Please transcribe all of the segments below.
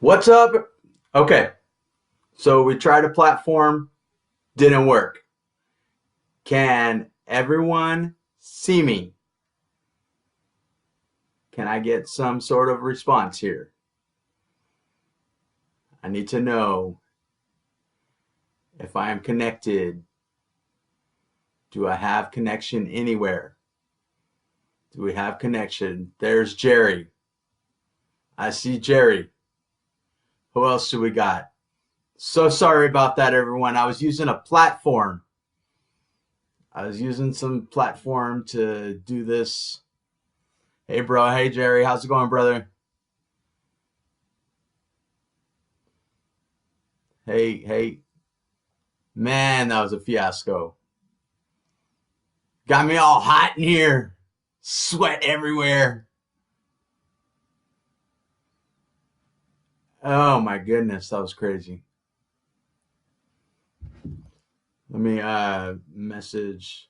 What's up? Okay, so we tried a platform, didn't work. Can everyone see me? Can I get some sort of response here? I need to know if I am connected. Do I have connection anywhere? Do we have connection? There's Jerry. I see Jerry. Who else do we got? So sorry about that, everyone. I was using a platform. I was using some platform to do this. Hey, bro. Hey, Jerry. How's it going, brother? Hey, hey. Man, that was a fiasco. Got me all hot in here. Sweat everywhere. Oh my goodness, that was crazy. Let me message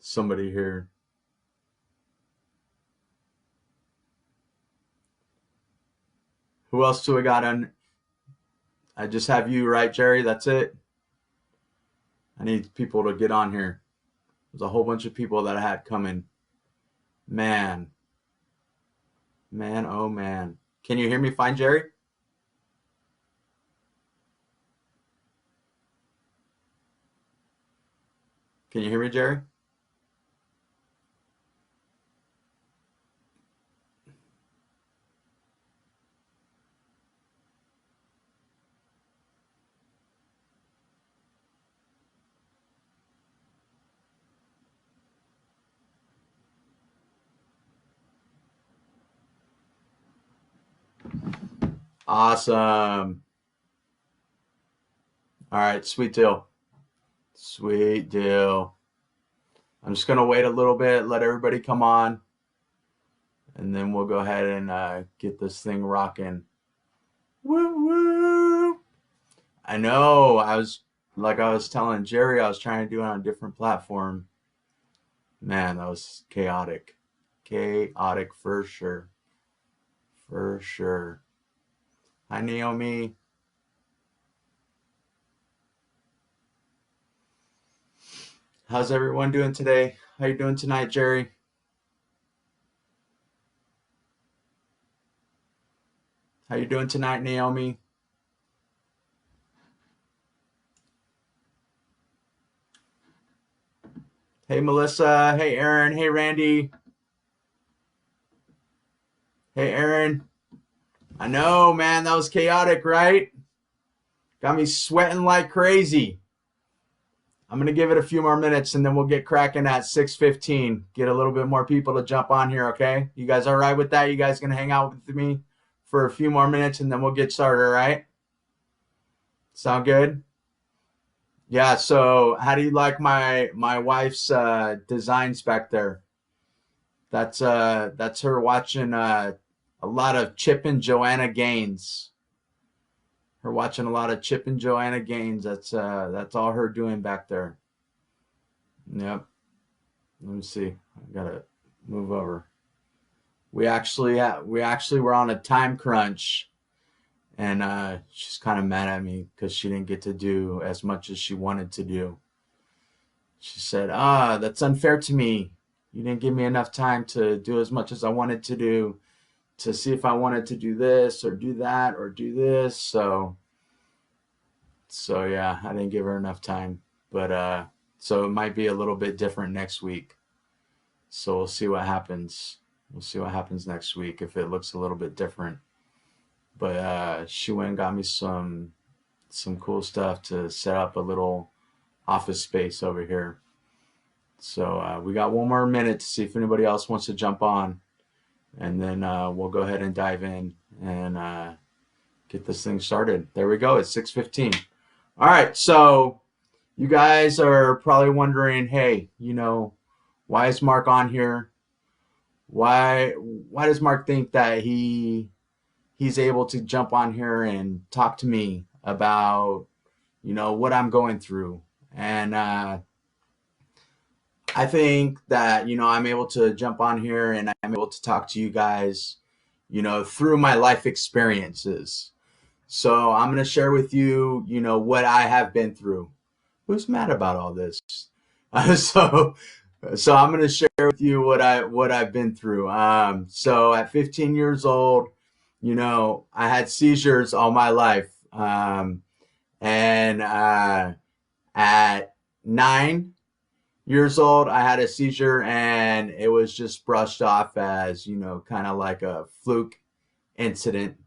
somebody here. Who else do we got on? I just have you, right, Jerry? That's it. I need people to get on here. There's a whole bunch of people that I had coming. Man, man, oh man. Can you hear me fine, Jerry? Can you hear me, Jerry? Awesome. All right, sweet deal. Sweet deal. I'm just gonna wait a little bit, let everybody come on, and then we'll go ahead and get this thing rocking. Woo woo! I know. I was telling Jerry, I was trying to do it on a different platform. Man, that was chaotic. Chaotic for sure. For sure. Hi, Naomi. How's everyone doing today? How you doing tonight, Jerry? How you doing tonight, Naomi? Hey, Melissa. Hey, Aaron. Hey, Randy. Hey, Aaron. I know, man, that was chaotic, right? Got me sweating like crazy. I'm gonna give it a few more minutes and then we'll get cracking at 6:15. Get a little bit more people to jump on here, okay? You guys all right with that? You guys gonna hang out with me for a few more minutes and then we'll get started, all right? Sound good? Yeah, so how do you like my wife's designs back there? That's her watching a lot of Chip and Joanna Gaines. Her watching a lot of Chip and Joanna Gaines. That's all her doing back there. Yep. Let me see. I gotta move over. We actually were on a time crunch, and she's kind of mad at me because she didn't get to do as much as she wanted to do. She said, "Ah, that's unfair to me. You didn't give me enough time to do as much as I wanted to do to see if I wanted to do this or do that or do this." So yeah, I didn't give her enough time, but so it might be a little bit different next week. So we'll see what happens. We'll see what happens next week if it looks a little bit different. But she went and got me some cool stuff to set up a little office space over here. So we got one more minute to see if anybody else wants to jump on, and then we'll go ahead and dive in and get this thing started. There we go. It's 6:15. All right. So you guys are probably wondering, hey, why is Mark on here? Why does Mark think that he's able to jump on here and talk to me about what I'm going through? And I think that I'm able to jump on here and I'm able to talk to you guys through my life experiences. So I'm going to share with you, what I have been through. Who's mad about all this? Uh, so, so I'm going to share with you what I've been through. So at 15 years old, I had seizures all my life. And at 9 years old, I had a seizure, and it was just brushed off as, kind of like a fluke incident.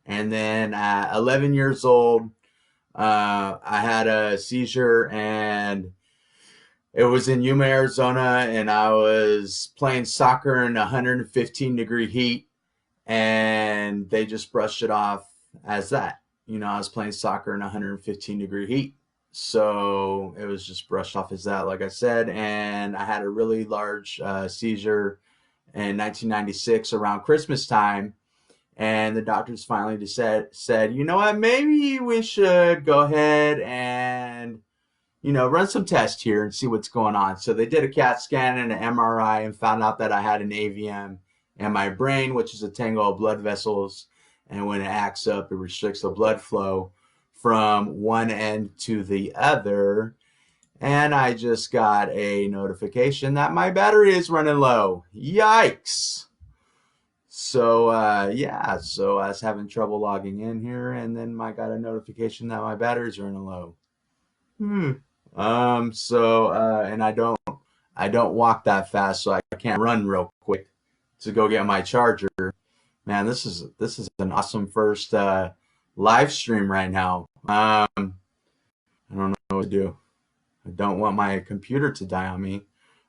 And then at 11 years old, I had a seizure, and it was in Yuma, Arizona, and I was playing soccer in 115-degree heat, and they just brushed it off as that. I was playing soccer in 115-degree heat. So it was just brushed off as that, like I said. And I had a really large seizure in 1996 around Christmas time. And the doctors finally just said, you know what, maybe we should go ahead and, run some tests here and see what's going on. So they did a CAT scan and an MRI and found out that I had an AVM in my brain, which is a tangle of blood vessels. And when it acts up, it restricts the blood flow from one end to the other. And I just got a notification that my battery is running low. Yikes. So yeah, so I was having trouble logging in here, and then I got a notification that my batteries are running low. And I don't walk that fast, so I can't run real quick to go get my charger. Man, this is an awesome first live stream right now. I don't know what to do. I don't want my computer to die on me.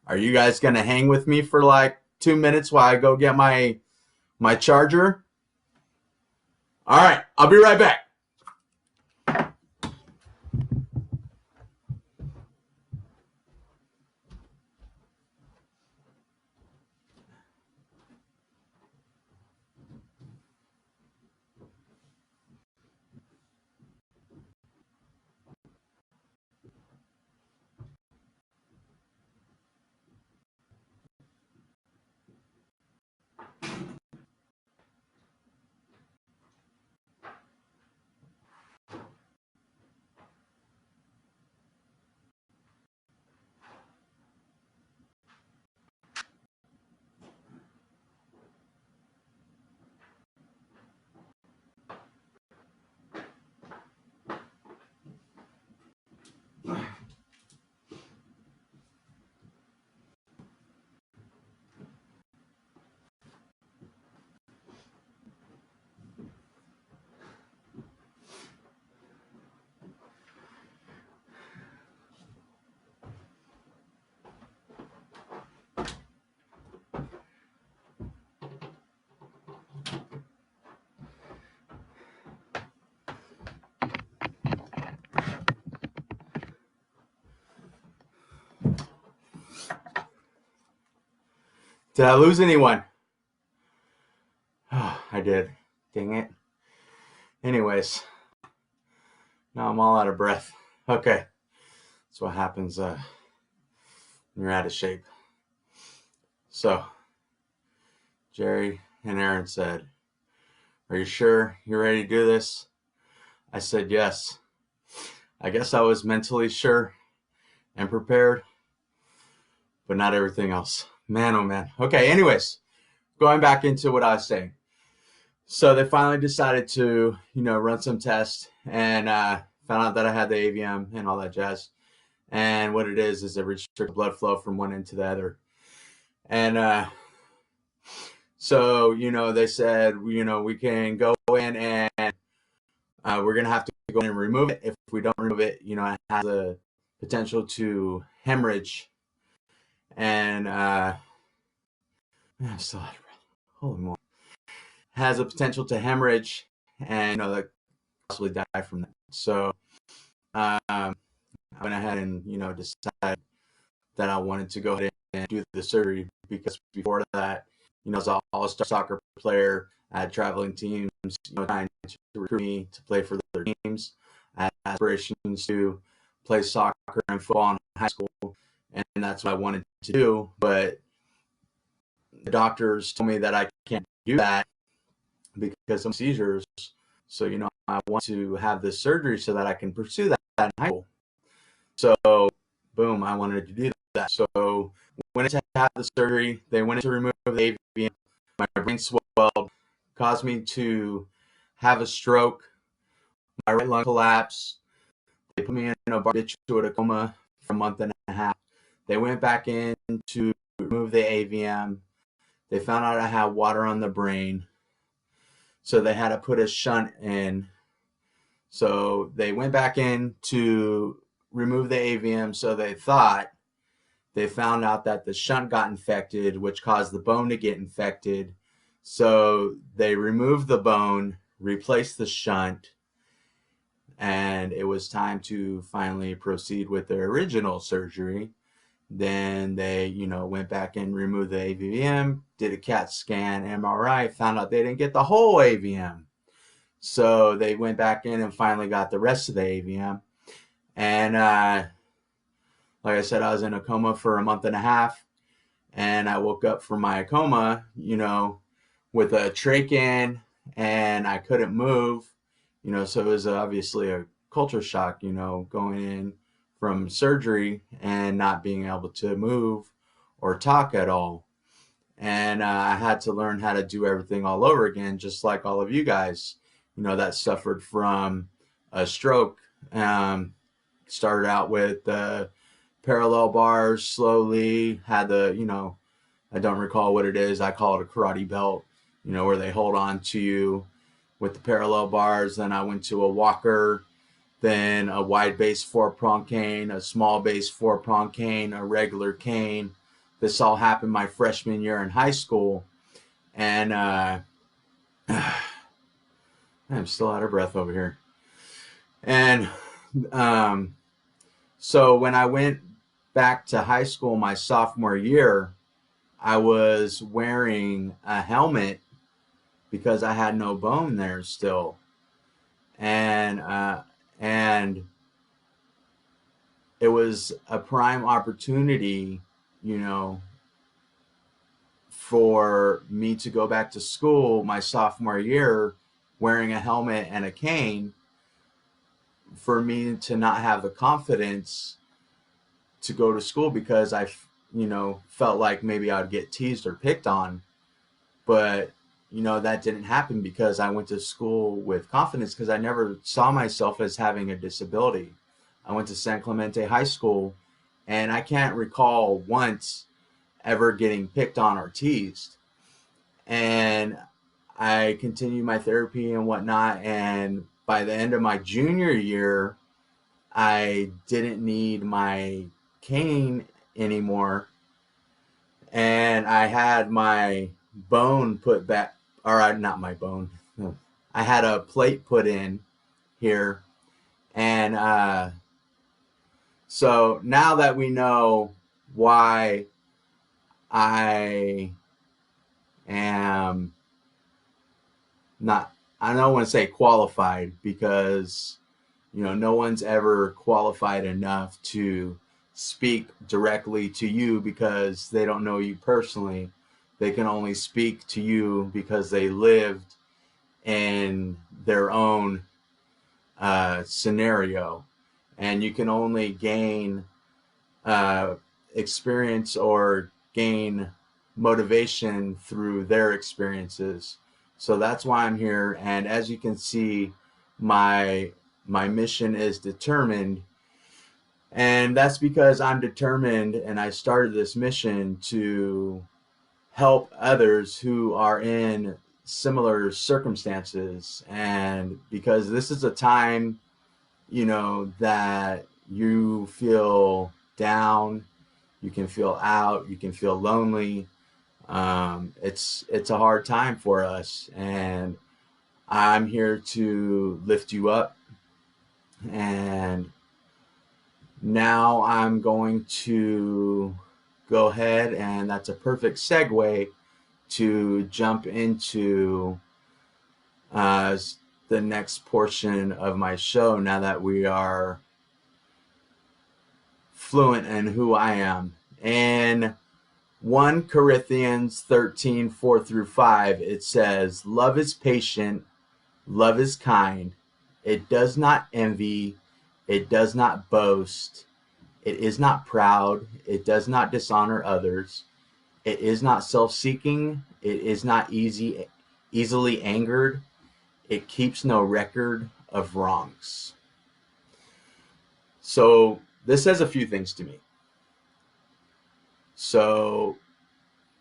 Are you guys gonna hang with me for like 2 minutes while I go get my charger? All right, I'll be right back. Did I lose anyone? Oh, I did. Dang it. Anyways, now I'm all out of breath. Okay, that's what happens when you're out of shape. So, Jerry and Aaron said, "Are you sure you're ready to do this?" I said, "Yes." I guess I was mentally sure and prepared, but not everything else. Man, oh man. Okay, anyways, going back into what I was saying. So they finally decided to, run some tests, and found out that I had the AVM and all that jazz. And what it is it restricts blood flow from one end to the other. And so, they said, we can go in and we're going to have to go in and remove it. If we don't remove it, it has a potential to hemorrhage. And I'm still out of breath. Holy moly. Has a potential to hemorrhage, and, like, possibly die from that. So I went ahead and, decided that I wanted to go ahead and do the surgery, because before that, as an all-star soccer player, I had traveling teams, trying to recruit me to play for their teams. I had aspirations to play soccer and football in high school, and that's what I wanted to do. But the doctors told me that I can't do that because of seizures. So, I want to have this surgery so that I can pursue that in high school. So, boom, I wanted to do that. So, went in to have the surgery. They went in to remove the AVM. My brain swelled, caused me to have a stroke. My right lung collapsed. They put me in a barbiturate coma for a month and a half. They went back in to remove the AVM. They found out I had water on the brain. So they had to put a shunt in. So they went back in to remove the AVM. So they found out that the shunt got infected, which caused the bone to get infected. So they removed the bone, replaced the shunt, and it was time to finally proceed with their original surgery. Then they, went back and removed the AVM, did a CAT scan, MRI, found out they didn't get the whole AVM. So they went back in and finally got the rest of the AVM. And like I said, I was in a coma for a month and a half. And I woke up from my coma, with a trach in, and I couldn't move, so it was obviously a culture shock, going in from surgery and not being able to move or talk at all. And I had to learn how to do everything all over again, just like all of you guys, that suffered from a stroke. Started out with parallel bars, slowly had the, I don't recall what it is. I call it a karate belt, where they hold on to you with the parallel bars. Then I went to a walker, then a wide base 4-prong cane, a small base 4-prong cane, a regular cane. This all happened my freshman year in high school. And I'm still out of breath over here. And so when I went back to high school my sophomore year, I was wearing a helmet because I had no bone there still. And it was a prime opportunity, for me to go back to school my sophomore year wearing a helmet and a cane, for me to not have the confidence to go to school because I, felt like maybe I'd get teased or picked on. But, that didn't happen because I went to school with confidence, because I never saw myself as having a disability. I went to San Clemente High School, and I can't recall once ever getting picked on or teased. And I continued my therapy and whatnot, and by the end of my junior year, I didn't need my cane anymore, and I had my bone put back, or not my bone, I had a plate put in here. And so now that we know why I am not, I don't want to say qualified, because no one's ever qualified enough to speak directly to you because they don't know you personally. They can only speak to you because they lived in their own scenario, and you can only gain experience or gain motivation through their experiences. So that's why I'm here. And as you can see, my mission is determined, and that's because I'm determined, and I started this mission to help others who are in similar circumstances. And because this is a time, that you feel down, you can feel out, you can feel lonely. It's a hard time for us, and I'm here to lift you up. And now I'm going to go ahead, and that's a perfect segue to jump into the next portion of my show, now that we are fluent in who I am. And 1 Corinthians 13, 4 through 5, it says, love is patient, love is kind, it does not envy, it does not boast, it is not proud, it does not dishonor others, it is not self-seeking, it is not easily angered, it keeps no record of wrongs. So this says a few things to me. So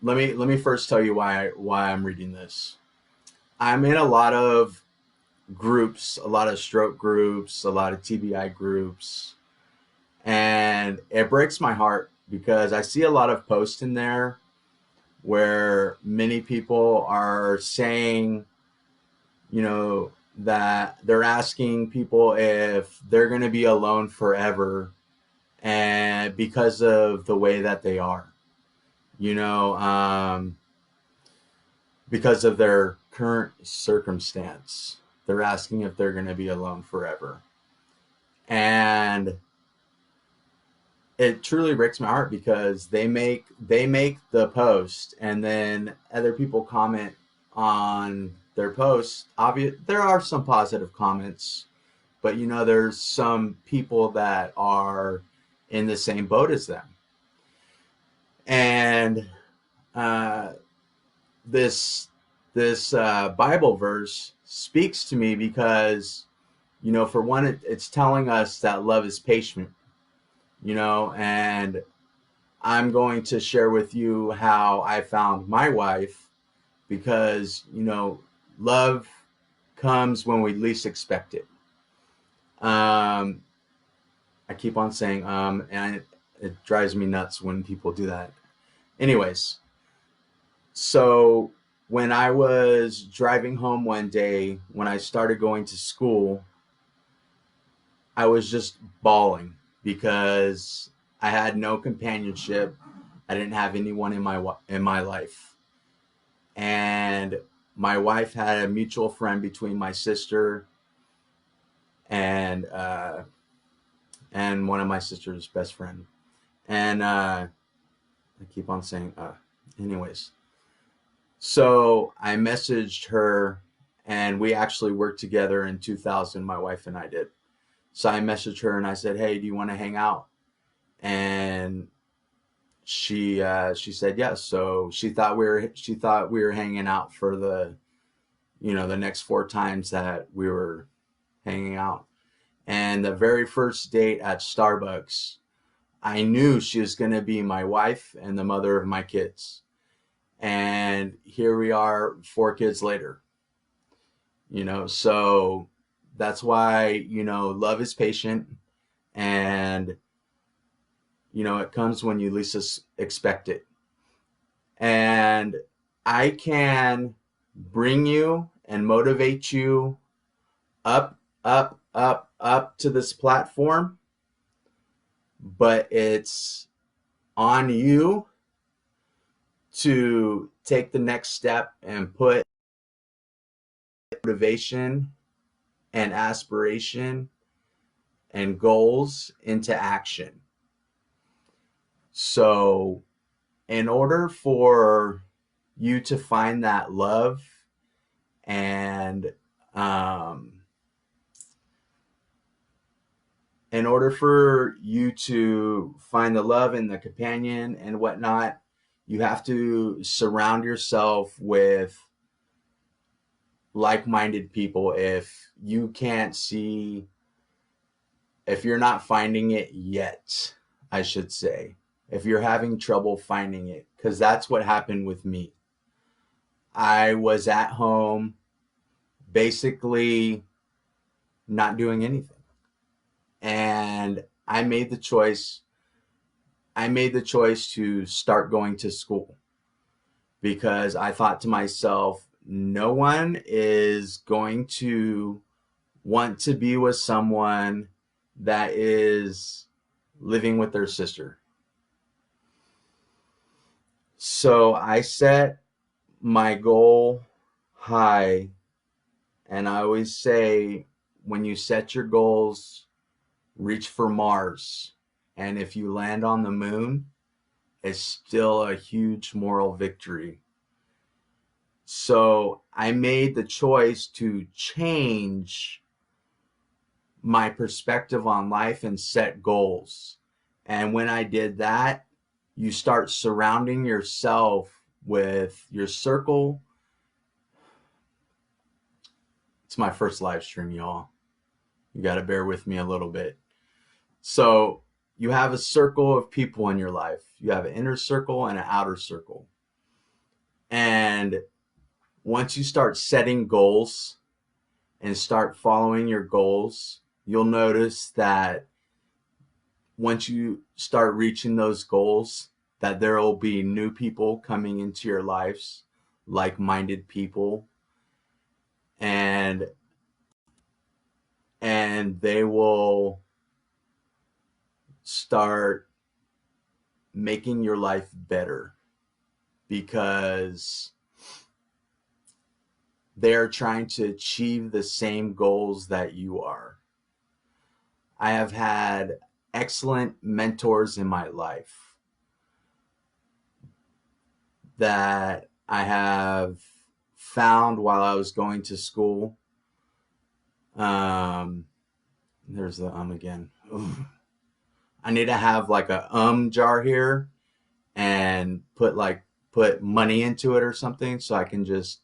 let me first tell you why I'm reading this. I'm in a lot of groups, a lot of stroke groups, a lot of TBI groups, and it breaks my heart because I see a lot of posts in there where many people are saying, that they're asking people if they're going to be alone forever, and because of the way that they are, you know, because of their current circumstance, they're asking if they're going to be alone forever. And it truly breaks my heart because they make the post and then other people comment on their post. There are some positive comments, but there's some people that are in the same boat as them. And uh, this Bible verse speaks to me because, for one, it's telling us that love is patient, and I'm going to share with you how I found my wife because, love comes when we least expect it. I keep on saying, and it drives me nuts when people do that. Anyways, so when I was driving home one day, when I started going to school, I was just bawling because I had no companionship. I didn't have anyone in my life. And my wife had a mutual friend between my sister and one of my sister's best friend. And I keep on saying, anyways. So I messaged her, and we actually worked together in 2000, my wife and I did. So I messaged her and I said, hey, do you want to hang out? And she said yes. So she thought we were hanging out for the next 4 times that we were hanging out. And the very first date at Starbucks, I knew she was going to be my wife and the mother of my kids. And here we are 4 kids later. So that's why, love is patient, and it comes when you least expect it. And I can bring you and motivate you up, up, up, up to this platform, but it's on you to take the next step and put motivation and aspiration and goals into action. So in order for you to find that love and in order for you to find the love and the companion and whatnot, you have to surround yourself with like-minded people. If you're not finding it yet, I should say, if you're having trouble finding it, because that's what happened with me. I was at home basically not doing anything. And I made the choice to start going to school because I thought to myself, no one is going to want to be with someone that is living with their sister. So I set my goal high, and I always say, when you set your goals, reach for Mars. And if you land on the moon, it's still a huge moral victory. So I made the choice to change my perspective on life and set goals. And when I did that, you start surrounding yourself with your circle. It's my first live stream, y'all. You got to bear with me a little bit. So you have a circle of people in your life. You have an inner circle and an outer circle. And once you start setting goals and start following your goals, you'll notice that once you start reaching those goals, that there will be new people coming into your lives, like-minded people, and they will start making your life better because they're trying to achieve the same goals that you are. I have had excellent mentors in my life that I have found while I was going to school. There's the again. Ooh. I need to have like a jar here and put money into it or something so I can just,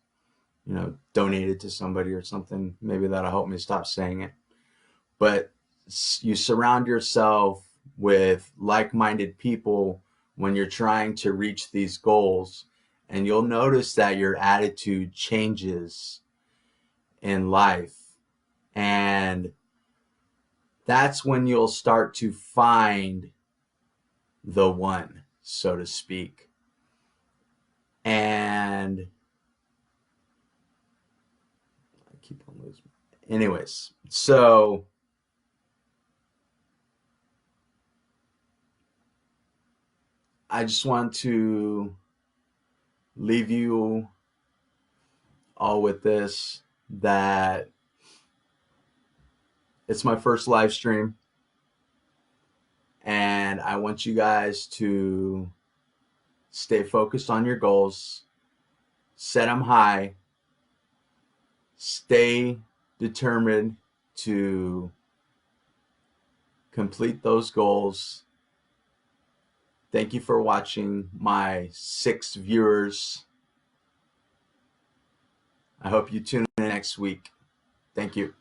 donate it to somebody or something. Maybe that'll help me stop saying it. But you surround yourself with like-minded people when you're trying to reach these goals, and you'll notice that your attitude changes in life. And that's when you'll start to find the one, so to speak. And I keep on losing. Anyways, so I just want to leave you all with this, that it's my first live stream, and I want you guys to stay focused on your goals, set them high, stay determined to complete those goals. Thank you for watching, my 6 viewers. I hope you tune in next week. Thank you.